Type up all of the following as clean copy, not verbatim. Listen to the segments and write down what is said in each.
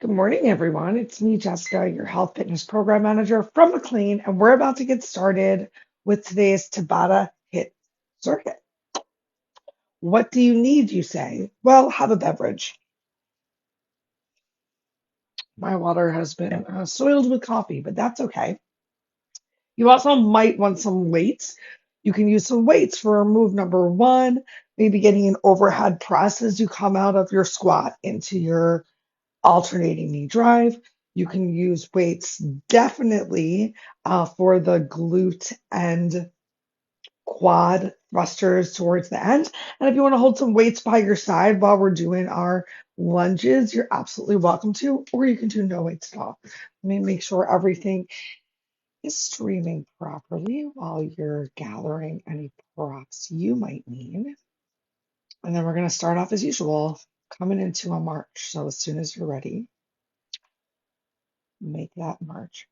Good morning, everyone. It's me, Jessica, your health fitness program manager from McLean, and we're about to get started with today's Tabata HIIT circuit. What do you need, you say? Well, have a beverage. My water has been soiled with coffee, but that's okay. You also might want some weights. You can use some weights for move number one, maybe getting an overhead press as you come out of your squat into your alternating knee drive. You can use weights definitely for the glute and quad thrusters towards the end. And if you want to hold some weights by your side while we're doing our lunges, you're absolutely welcome to, or you can do no weights at all. Let me make sure everything is streaming properly while you're gathering any props you might need. And then we're going to start off as usual, coming into a march. So as soon as you're ready, make that march.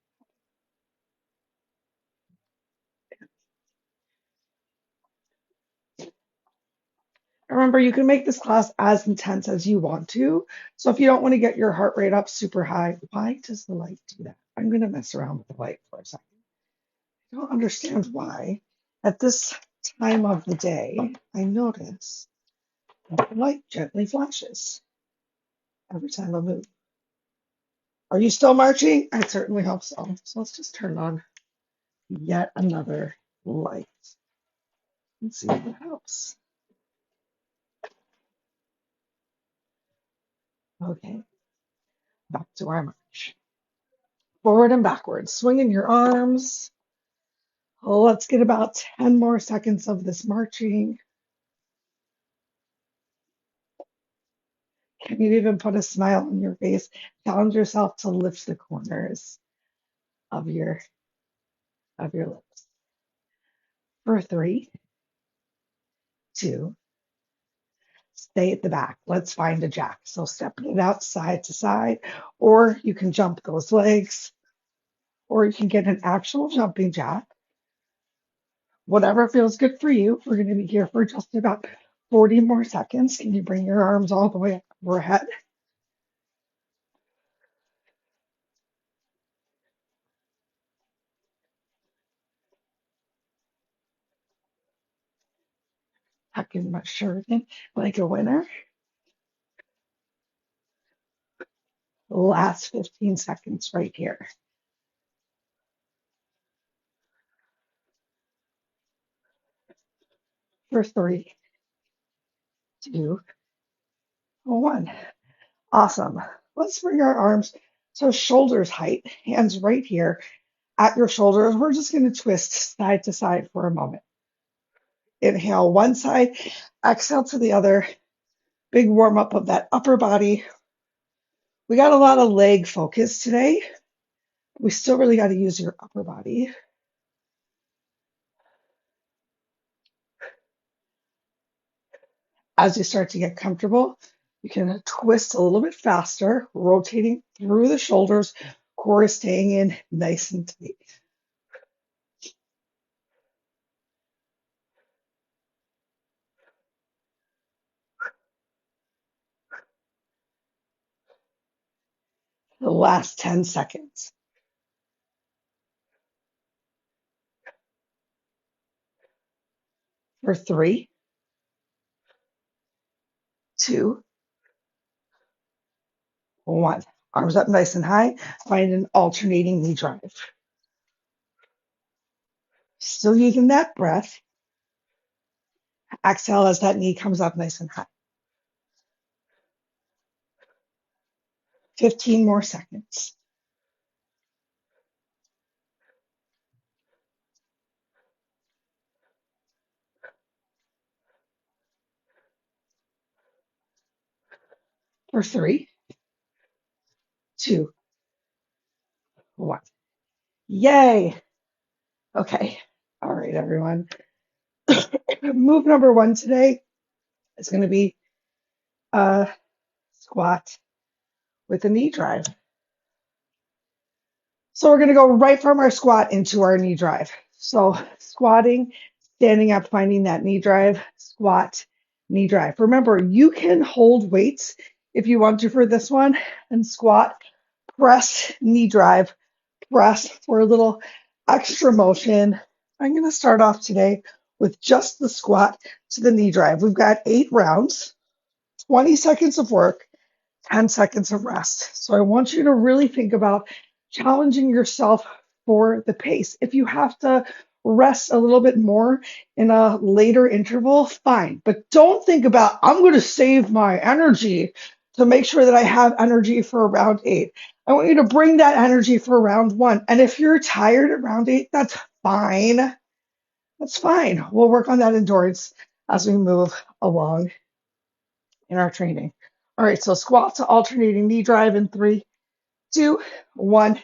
Remember, you can make this class as intense as you want to. So if you don't want to get your heart rate up super high, why does the light do that? I'm going to mess around with the light for a second. I don't understand why. At this time of the day, I notice that the light gently flashes every time I move. Are you still marching? I certainly hope so. So let's just turn on yet another light and see if it helps. Okay, back to our march. Forward and backwards, swinging your arms. Let's get about 10 more seconds of this marching. Can you even put a smile on your face? Challenge yourself to lift the corners of your lips. For three, two, stay at the back. Let's find a jack. So stepping it out side to side, or you can jump those legs, or you can get an actual jumping jack. Whatever feels good for you. We're going to be here for just about 40 more seconds. Can you bring your arms all the way up overhead? Tucking my shirt in like a winner. Last 15 seconds right here. For three, two, one. Awesome. Let's bring our arms so shoulders height, hands right here at your shoulders. We're just going to twist side to side for a moment. Inhale one side, exhale to the other. Big warm up of that upper body. We got a lot of leg focus today. We still really got to use your upper body. As you start to get comfortable, you can twist a little bit faster, rotating through the shoulders, core staying in nice and tight. The last 10 seconds. For three, two, one. Arms up nice and high. Find an alternating knee drive. Still using that breath. Exhale as that knee comes up nice and high. 15 more seconds. For three, two, one. Yay. Okay. All right, everyone. Move number one today is going to be a squat with a knee drive. So we're going to go right from our squat into our knee drive. So squatting, standing up, finding that knee drive, squat, knee drive. Remember, you can hold weights If you want to for this one, and squat, press, knee drive, press for a little extra motion. I'm going to start off today with just the squat to the knee drive. We've got 8 rounds, 20 seconds of work, 10 seconds of rest. So I want you to really think about challenging yourself for the pace. If you have to rest a little bit more in a later interval, fine. But don't think about, I'm going to save my energy to make sure that I have energy for round 8. I want you to bring that energy for round 1. And if you're tired at round 8, that's fine. That's fine. We'll work on that endurance as we move along in our training. All right, so squat to alternating knee drive in 3, 2, 1.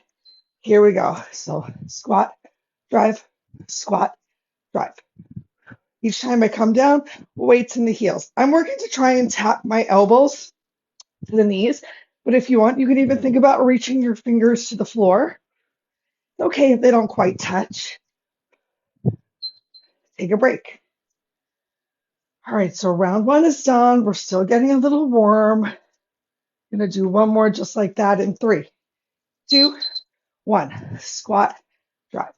Here we go. So squat, drive, squat, drive. Each time I come down, weights in the heels. I'm working to try and tap my elbows to the knees, but if you want, you can even think about reaching your fingers to the floor. It's okay if they don't quite touch. Take a break. All right, so round 1 is done. We're still getting a little warm. I'm going to do one more just like that in 3, 2, 1. Squat, drive.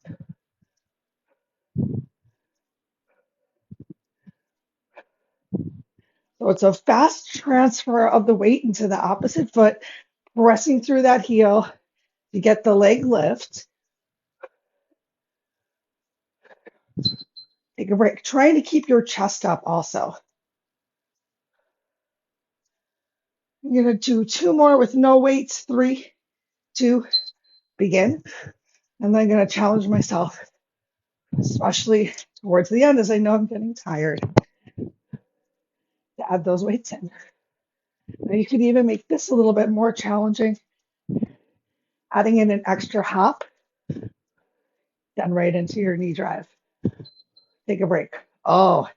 So it's a fast transfer of the weight into the opposite foot, pressing through that heel to get the leg lift. Take a break. Trying to keep your chest up also. I'm going to do 2 more with no weights. 3, 2, begin. And then I'm going to challenge myself, especially towards the end as I know I'm getting tired, to add those weights in. Now you could even make this a little bit more challenging, adding in an extra hop, then right into your knee drive. Take a break. Oh,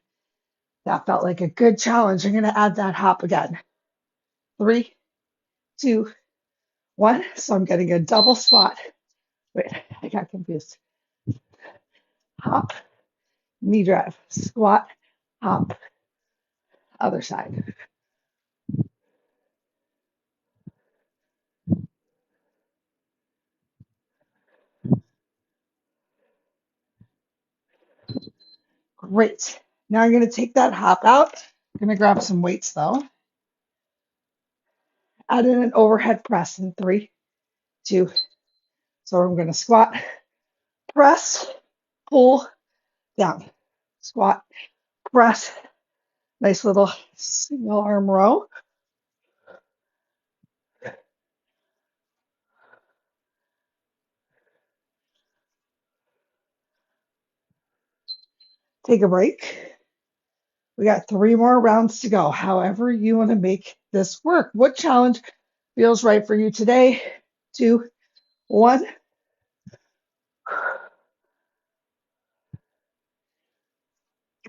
that felt like a good challenge. I'm going to add that hop again. 3, 2, 1. So I'm getting a double squat. Wait, I got confused. Hop, knee drive, squat, hop, other side. Great. Now I'm going to take that hop out. I'm going to grab some weights though. Add in an overhead press in 3, 2. So I'm going to squat, press, pull, down. Squat, press. Nice little single arm row. Take a break. We got 3 more rounds to go. However you want to make this work. What challenge feels right for you today? 2, 1.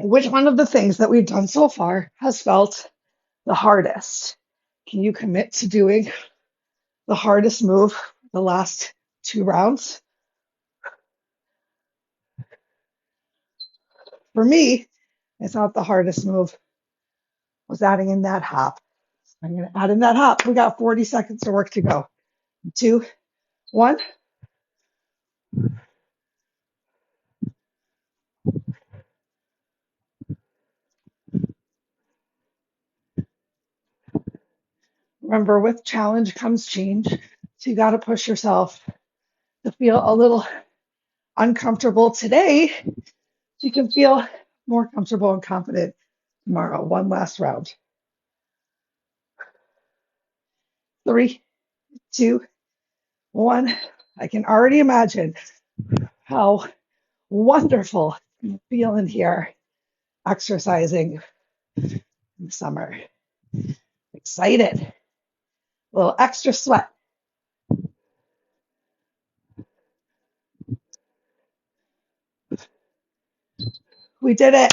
Which one of the things that we've done so far has felt the hardest? Can you commit to doing the hardest move the last 2 rounds? For me, I thought the hardest move was adding in that hop. I'm going to add in that hop. We got 40 seconds of work to go. 2, 1. Remember, with challenge comes change. So you got to push yourself to feel a little uncomfortable today so you can feel more comfortable and confident tomorrow. One last round. 3, 2, 1. I can already imagine how wonderful you feel in here exercising in the summer. Excited. A little extra sweat. We did it.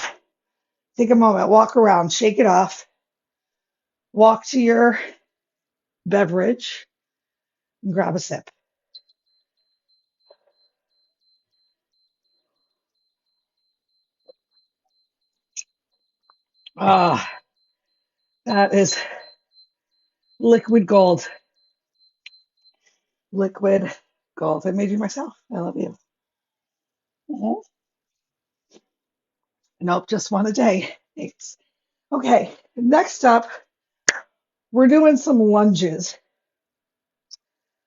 Take a moment, walk around, shake it off, walk to your beverage, and grab a sip. Ah, that is Liquid gold. Liquid gold. I made you myself. I love you. Mhm. Nope, just one a day. Thanks. Okay, next up, we're doing some lunges.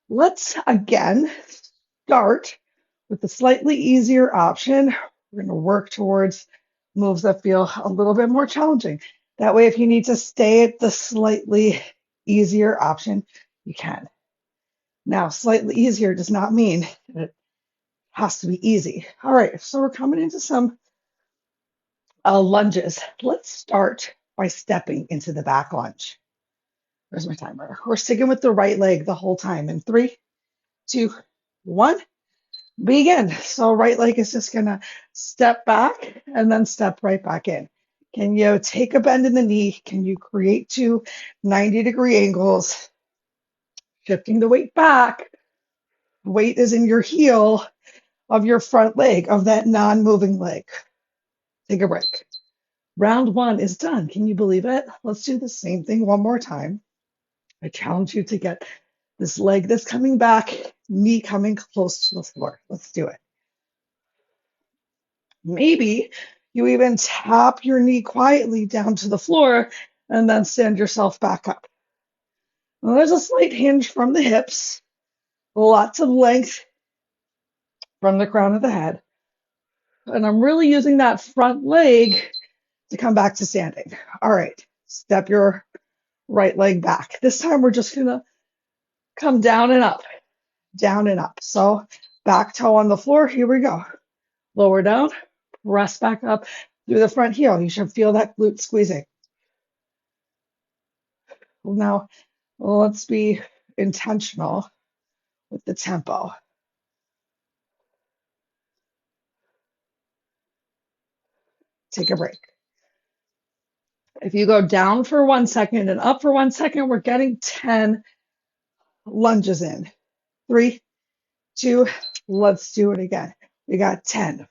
Let's again start with the slightly easier option. We're going to work towards moves that feel a little bit more challenging. That way, if you need to stay at the slightly easier option, you can. Now, slightly easier does not mean that it has to be easy. All right, so we're coming into some lunges. Let's start by stepping into the back lunge. Where's my timer? We're sticking with the right leg the whole time. In 3, 2, 1, begin. So right leg is just gonna step back and then step right back in. Can you take a bend in the knee? Can you create 2 90-degree angles? Shifting the weight back. Weight is in your heel of your front leg, of that non-moving leg. Take a break. Round 1 is done. Can you believe it? Let's do the same thing one more time. I challenge you to get this leg that's coming back, knee coming close to the floor. Let's do it. Maybe you even tap your knee quietly down to the floor and then stand yourself back up. Well, there's a slight hinge from the hips, lots of length from the crown of the head. And I'm really using that front leg to come back to standing. All right, step your right leg back. This time we're just gonna come down and up, down and up. So back toe on the floor, here we go. Lower down, press back up through the front heel. You should feel that glute squeezing. Well, now let's be intentional with the tempo. Take a break. If you go down for 1 second and up for 1 second, we're getting 10 lunges in. 3, 2, let's do it again. We got 10,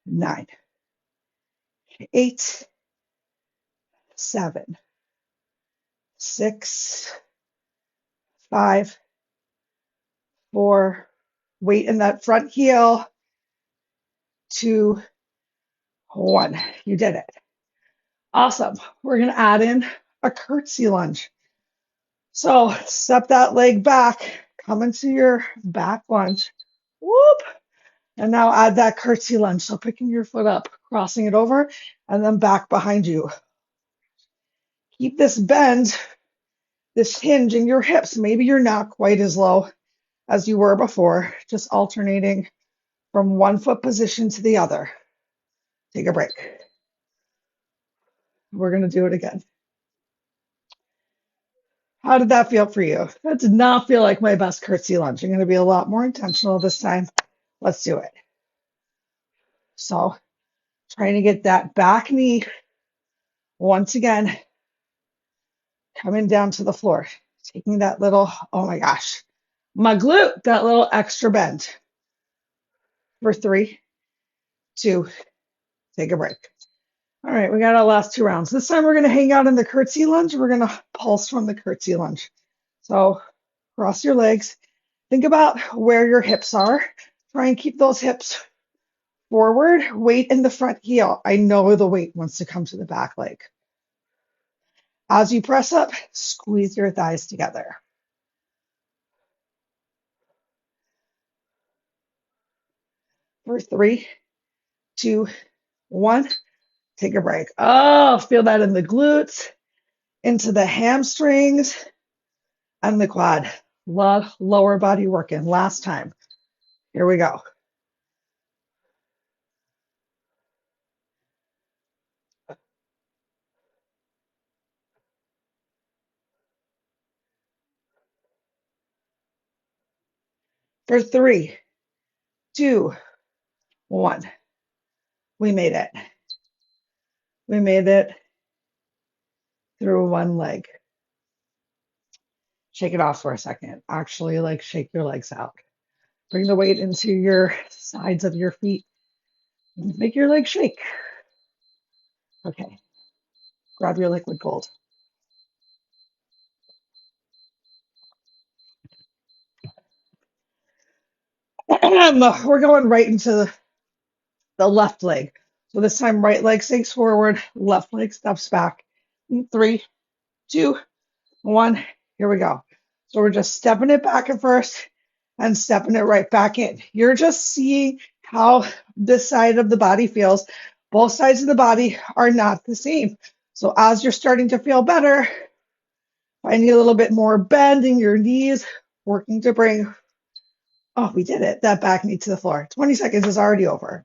9, 8, 7, 6, 5, 4, weight in that front heel, 2, 1. You did it. Awesome. We're going to add in a curtsey lunge. So step that leg back, come into your back lunge. Whoop. And now add that curtsey lunge. So picking your foot up, crossing it over, and then back behind you. Keep this bend, this hinge in your hips. Maybe you're not quite as low as you were before, just alternating from one foot position to the other. Take a break. We're going to do it again. How did that feel for you? That did not feel like my best curtsey lunge. I'm going to be a lot more intentional this time. Let's do it. So trying to get that back knee once again, coming down to the floor, taking that little, oh my gosh, my glute, that little extra bend. For 3, 2, take a break. All right, we got our last 2 rounds. This time we're going to hang out in the curtsey lunge. We're going to pulse from the curtsey lunge. So cross your legs. Think about where your hips are. Try and keep those hips forward. Weight in the front heel. I know the weight wants to come to the back leg. As you press up, squeeze your thighs together. For 3, 2, 1, take a break. Oh, feel that in the glutes, into the hamstrings, and the quad. A lot lower body working. Last time. Here we go. For 3, 2, 1. We made it. We made it through one leg. Shake it off for a second. Actually, like shake your legs out. Bring the weight into your sides of your feet. Make your legs shake. Okay. Grab your liquid gold. We're going right into the left leg. So this time, right leg sinks forward, left leg steps back. In 3, 2, 1. Here we go. So we're just stepping it back at first and stepping it right back in. You're just seeing how this side of the body feels. Both sides of the body are not the same. So as you're starting to feel better, finding a little bit more bend in your knees, working to bring, oh, we did it, that back knee to the floor. 20 seconds is already over.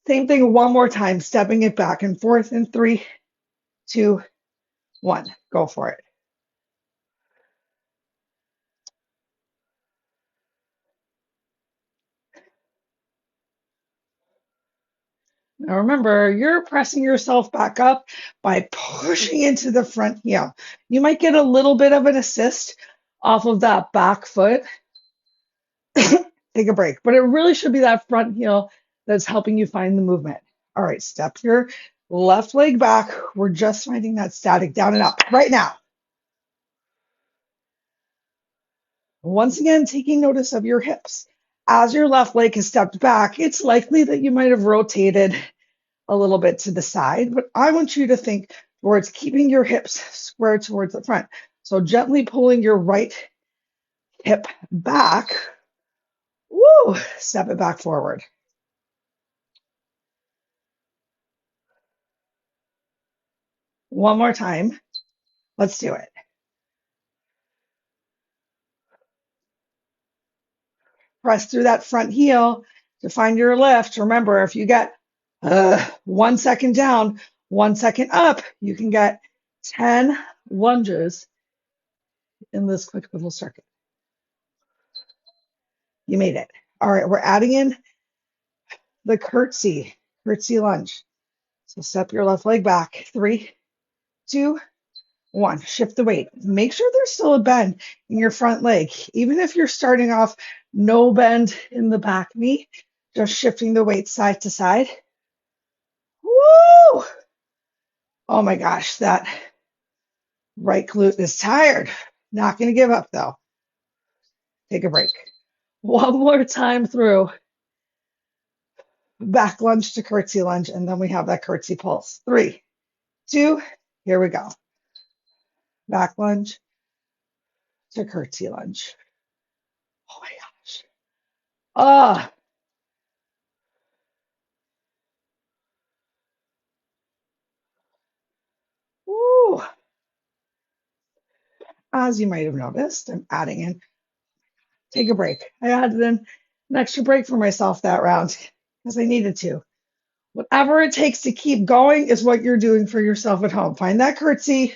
Same thing one more time, stepping it back and forth in 3, 2, 1. Go for it. Now remember, you're pressing yourself back up by pushing into the front heel. You might get a little bit of an assist off of that back foot. Take a break, but it really should be that front heel that's helping you find the movement. All right, step your left leg back. We're just finding that static down and up right now. Once again, taking notice of your hips. As your left leg has stepped back, it's likely that you might have rotated a little bit to the side, but I want you to think towards keeping your hips square towards the front. So gently pulling your right hip back. Woo! Step it back forward. One more time. Let's do it. Press through that front heel to find your lift. Remember, if you get 1 second down, 1 second up, you can get 10 lunges in this quick little circuit. You made it. All right, we're adding in the curtsey lunge. So step your left leg back. 3, 2, 1. Shift the weight. Make sure there's still a bend in your front leg. Even if you're starting off no bend in the back knee, just shifting the weight side to side. Woo! Oh my gosh, that right glute is tired. Not going to give up though. Take a break. One more time through. Back lunge to curtsey lunge, and then we have that curtsey pulse. 3, 2, here we go. Back lunge to curtsey lunge. Oh my gosh. Ah. Woo. As you might have noticed, I'm adding in, take a break. I added in an extra break for myself that round because I needed to. Whatever it takes to keep going is what you're doing for yourself at home. Find that curtsey,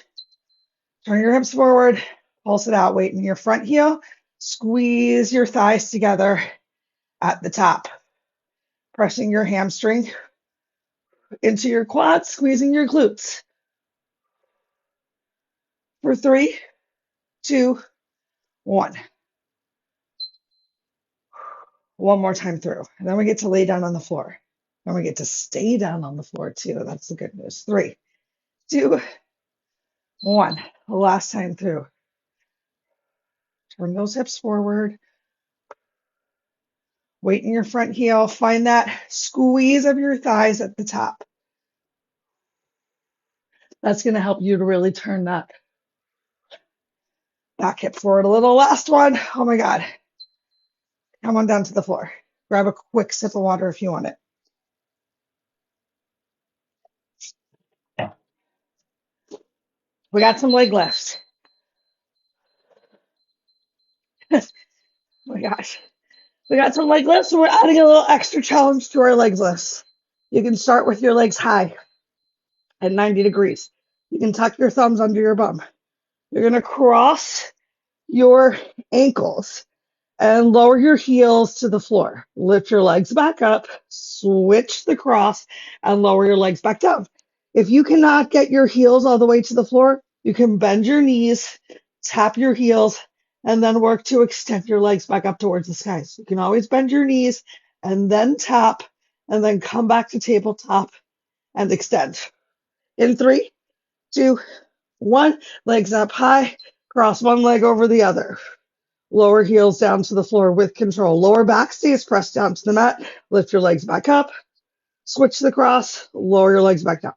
turn your hips forward, pulse it out, weight in your front heel, squeeze your thighs together at the top, pressing your hamstring into your quads, squeezing your glutes. For 3, 2, 1. One more time through. And then we get to lay down on the floor. And we get to stay down on the floor too. That's the good news. 3, 2, 1. Last time through. Turn those hips forward. Weight in your front heel. Find that squeeze of your thighs at the top. That's going to help you to really turn that back hip forward a little. Last one. Oh my God. Come on down to the floor. Grab a quick sip of water if you want it. We got some leg lifts. Oh my gosh. We got some leg lifts, so we're adding a little extra challenge to our leg lifts. You can start with your legs high at 90 degrees. You can tuck your thumbs under your bum. You're going to cross your ankles and lower your heels to the floor. Lift your legs back up, switch the cross, and lower your legs back down. If you cannot get your heels all the way to the floor, you can bend your knees, tap your heels, and then work to extend your legs back up towards the sky. So you can always bend your knees and then tap, and then come back to tabletop and extend. In 3, 2, 1, legs up high, cross one leg over the other. Lower heels down to the floor with control. Lower back stays pressed down to the mat. Lift your legs back up. Switch the cross. Lower your legs back down.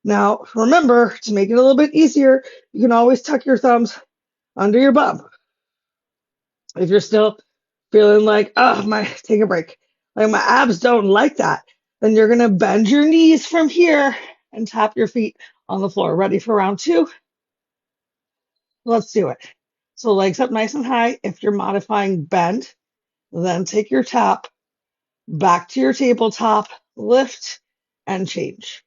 Now, remember, to make it a little bit easier, you can always tuck your thumbs under your bum. If you're still feeling like, oh, take a break. Like my abs don't like that. Then you're going to bend your knees from here and tap your feet on the floor. Ready for round two? Let's do it. So legs up nice and high. If you're modifying bend, then take your tap back to your tabletop, lift, and change.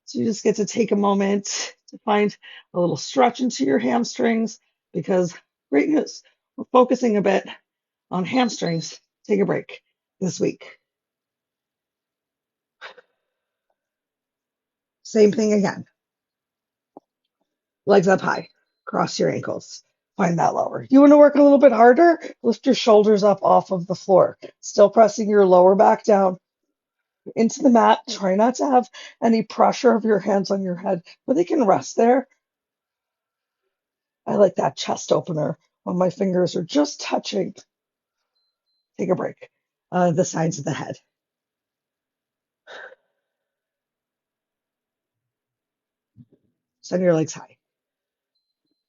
So you just get to take a moment to find a little stretch into your hamstrings because great news. We're focusing a bit on hamstrings. Take a break this week. Same thing again. Legs up high. Cross your ankles. Find that lower. You want to work a little bit harder? Lift your shoulders up off of the floor. Still pressing your lower back down into the mat. Try not to have any pressure of your hands on your head, but they can rest there. I like that chest opener when my fingers are just touching. Take a break. The sides of the head. Send your legs high.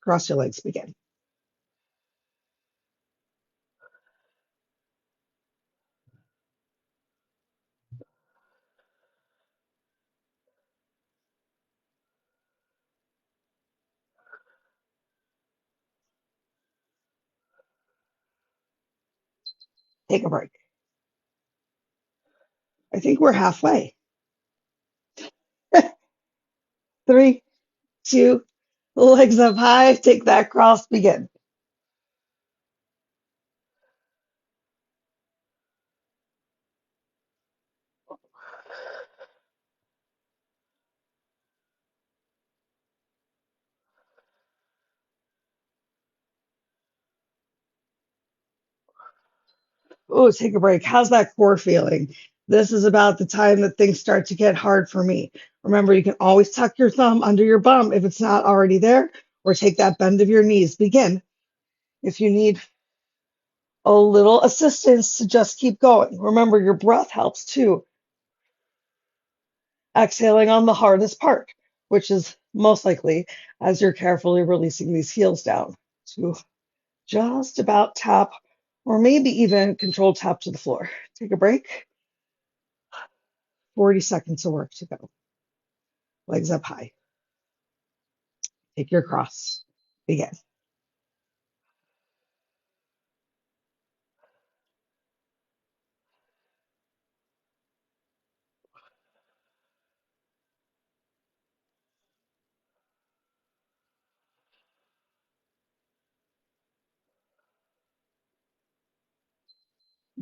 Cross your legs. Begin. Take a break. I think we're halfway. 3, 2, legs up high. Take that cross. Begin. Oh, take a break. How's that core feeling? This is about the time that things start to get hard for me. Remember, you can always tuck your thumb under your bum if it's not already there, or take that bend of your knees. Begin. If you need a little assistance to just keep going, remember your breath helps too. Exhaling on the hardest part, which is most likely as you're carefully releasing these heels down to just about tap or maybe even controlled tap to the floor. Take a break. 40 seconds of work to go. Legs up high. Take your cross. Begin.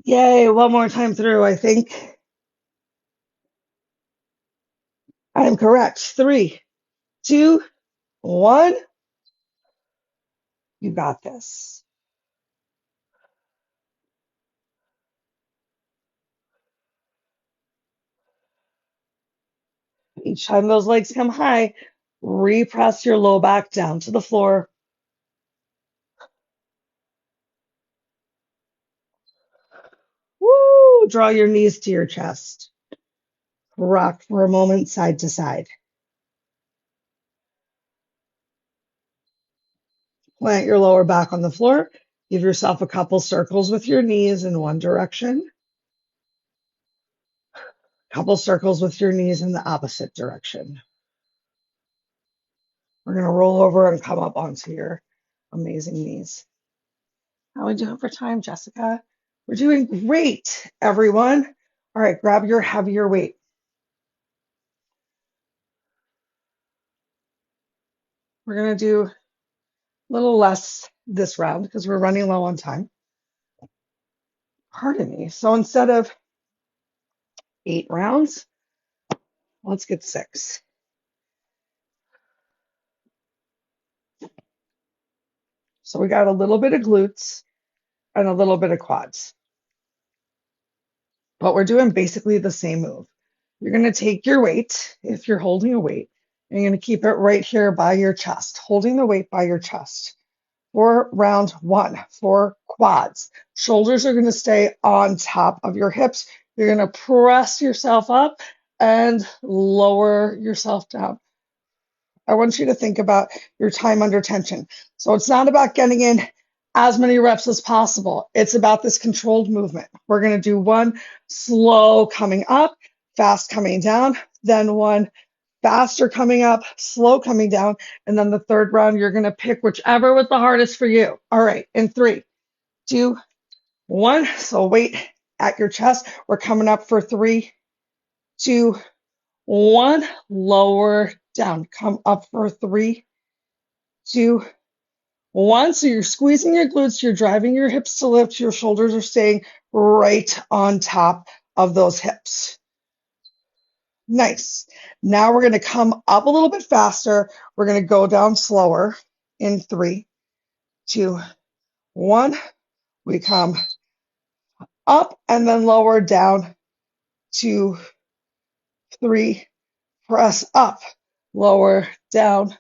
Yay, one more time through, I think. I'm correct. 3, 2, 1. You got this. Each time those legs come high, repress your low back down to the floor. Woo! Draw your knees to your chest. Rock for a moment side to side. Plant your lower back on the floor. Give yourself a couple circles with your knees in one direction. Couple circles with your knees in the opposite direction. We're going to roll over and come up onto your amazing knees. How are we doing for time, Jessica? We're doing great, everyone. All right, grab your heavier weight. We're going to do a little less this round because we're running low on time. Pardon me. So instead of 8 rounds, let's get 6. So we got a little bit of glutes and a little bit of quads. But we're doing basically the same move. You're going to take your weight, if you're holding a weight, and you're going to keep it right here by your chest, holding the weight by your chest. for round one for quads. Shoulders are going to stay on top of your hips. You're going to press yourself up and lower yourself down. I want you to think about your time under tension. So it's not about getting in as many reps as possible. It's about this controlled movement. We're going to do one slow coming up, fast coming down, then one faster coming up, slow coming down, and then the third round, you're going to pick whichever was the hardest for you. All right, in 3, 2, 1. So weight at your chest. We're coming up for 3, 2, 1. Lower down. Come up for 3, 2, 1. So you're squeezing your glutes, you're driving your hips to lift, your shoulders are staying right on top of those hips. Nice. Now we're going to come up a little bit faster. We're going to go down slower in 3, 2, 1. We come up and then lower down, 2, 3. Press up, lower down,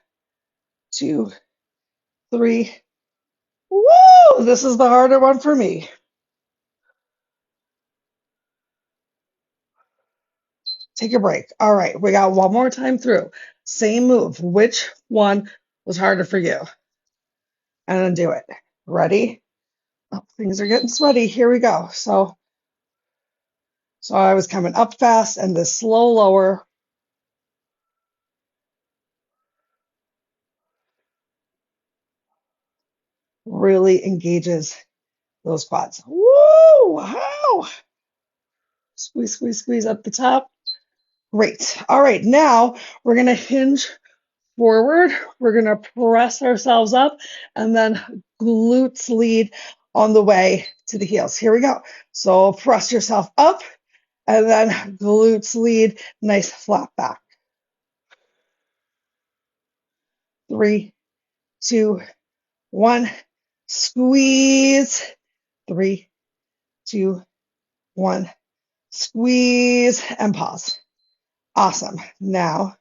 2, 3. Woo! This is the harder one for me. Take a break. All right, we got one more time through. Same move. Which one was harder for you? And then do it. Ready? Oh, things are getting sweaty. Here we go. So I was coming up fast and this slow lower really engages those quads. Woo! Wow! Squeeze, squeeze, squeeze up the top. Great. All right, now we're going to hinge forward. We're going to press ourselves up and then glutes lead on the way to the heels. Here we go. So press yourself up and then glutes lead, nice flat back. 3, 2, 1. Squeeze. 3, 2, 1. Squeeze and pause. Awesome. Now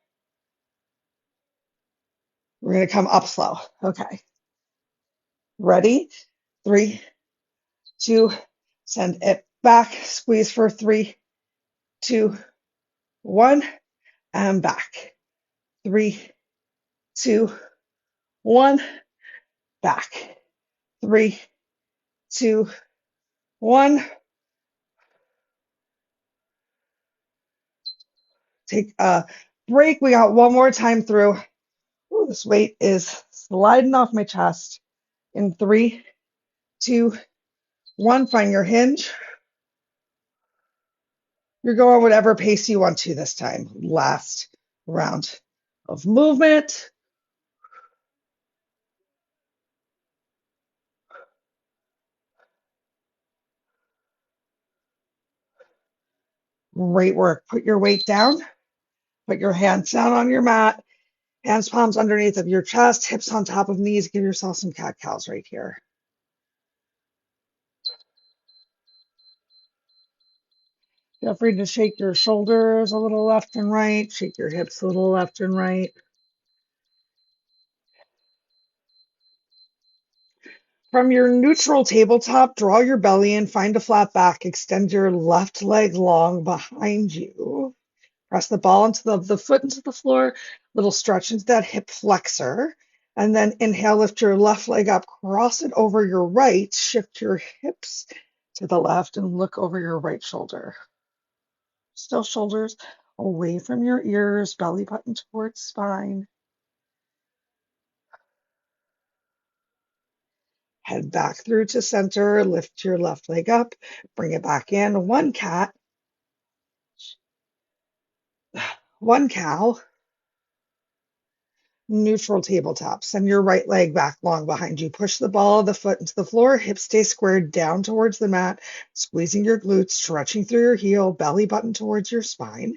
we're going to come up slow. Okay. Ready? 3, 2, send it back. Squeeze for 3, 2, 1, and back. 3, 2, 1, back. 3, 2, 1. Take a break. We got one more time through. Ooh, this weight is sliding off my chest. In 3, 2, 1, find your hinge. You're going whatever pace you want to this time. Last round of movement. Great work. Put your weight down. Put your hands down on your mat. Hands, palms underneath of your chest, hips on top of knees. Give yourself some cat-cows right here. Feel free to shake your shoulders a little left and right. Shake your hips a little left and right. From your neutral tabletop, draw your belly in, find a flat back, extend your left leg long behind you. Press the ball into the foot into the floor, little stretch into that hip flexor. And then inhale, lift your left leg up, cross it over your right, shift your hips to the left and look over your right shoulder. Still shoulders away from your ears, belly button towards spine. Head back through to center, lift your left leg up, bring it back in. One cat, one cow, neutral tabletop. Send your right leg back long behind you. Push the ball of the foot into the floor, hips stay squared down towards the mat, squeezing your glutes, stretching through your heel, belly button towards your spine.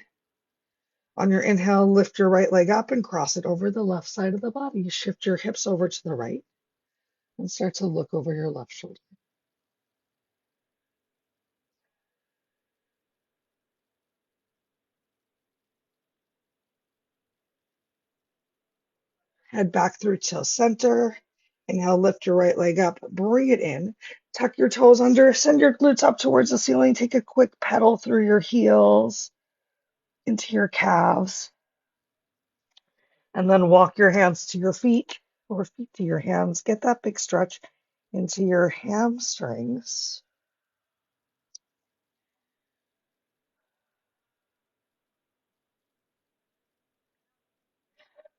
On your inhale, lift your right leg up and cross it over the left side of the body. Shift your hips over to the right and start to look over your left shoulder. Head back through till center. Inhale, lift your right leg up, bring it in, tuck your toes under, send your glutes up towards the ceiling, take a quick pedal through your heels into your calves, and then walk your hands to your feet or feet to your hands. Get that big stretch into your hamstrings.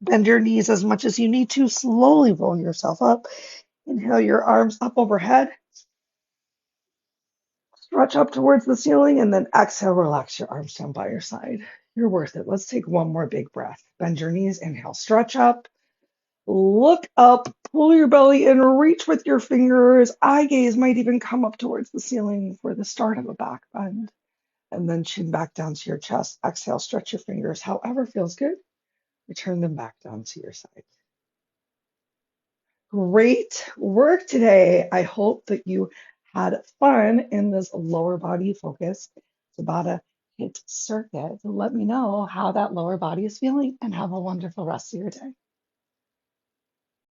Bend your knees as much as you need to. Slowly roll yourself up. Inhale your arms up overhead. Stretch up towards the ceiling and then exhale, relax your arms down by your side. You're worth it. Let's take one more big breath. Bend your knees, inhale, stretch up, look up, pull your belly in, reach with your fingers. Eye gaze might even come up towards the ceiling for the start of a back bend. And then chin back down to your chest. Exhale, stretch your fingers however feels good. Return them back down to your side. Great work today. I hope that you had fun in this lower body focused Tabata HIIT circuit. Let me know how that lower body is feeling and have a wonderful rest of your day.